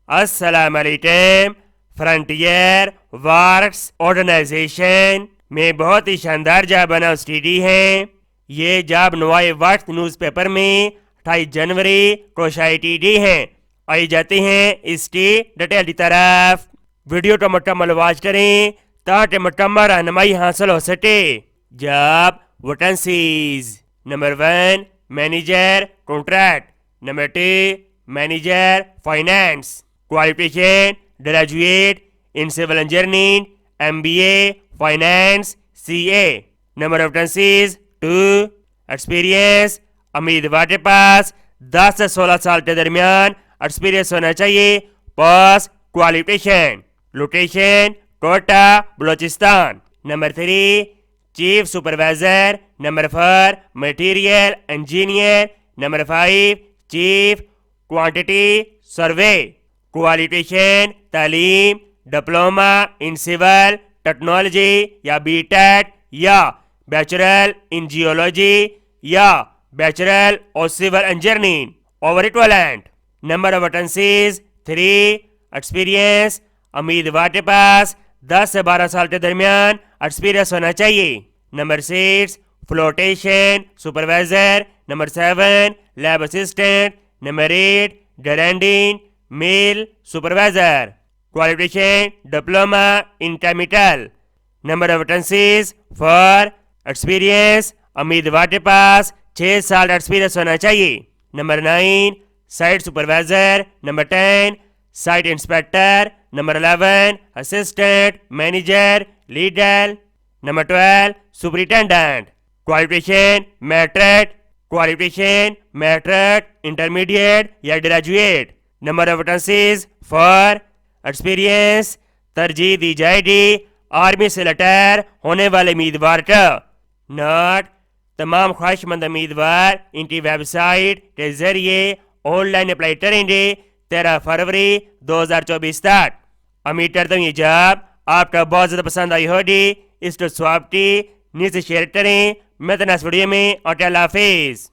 अस्सलाम वालेकुम। Frontier works organisation में बहुत ही शानदार जॉब अनाउंसडी है। ये जॉब नवाए वक्त न्यूज़पेपर में 28 जनवरी को शायरी दी है। आई जाते हैं इसकी डिटेल की तरफ। वीडियो को मुकम्मल वॉच करें ताकि मुकम्मल रहनुमाई हासिल हो सके। Job vacancies: number 1 manager contract, number 2 manager finance. Qualification graduate in civil engineering, MBA finance, CA। Number of vacancies 2। Experience: उम्मीदवार के पास 10 से 16 साल के दरमियान एक्सपीरियंस होना चाहिए। Post qualification. Location Quetta Balochistan. Number 3 chief supervisor, number 4 material engineer, number 5 chief quantity survey. क्वालिफिकेशन तालीम डिप्लोमा इन सिविल टेक्नोलॉजी या BTEC या बैचलर इन जियोलॉजी या bachelor of civil engineering over equivalent. Number of vacancies 3। Experience: उम्मीदवार के पास 10 से 12 साल के दरमियान एक्सपीरियंस होना चाहिए। Number 6 flotation supervisor, number 7 lab assistant, number 8 grinding mill supervisor. Qualification diploma in chemical. Number of vacancies 4। Experience: उम्मीदवार के पास 6 साल एक्सपीरियंस होना चाहिए। Number 9 site supervisor, number 10 site inspector, number 11 assistant manager leader, number 12 superintendent. Qualification matric. Qualification matric intermediate या ग्रेजुएट। Number of vacancies 4। Experience तरजीह दी जाएगी आर्मी से रिटायर होने वाले उम्मीदवार को। नोट: तमाम ख्वाहिशमंद उम्मीदवार इनकी वेबसाइट के जरिए ऑनलाइन अप्लाई करेंगे 13 फरवरी 2024 तक। उम्मीद करता हूँ ये जॉब आपका बहुत ज़्यादा पसंद आई होगी। इसको स्वाब की नीचे शेयर करें। मैं तो नेक्स्ट वीडियो में और अल्लाह हाफिज़।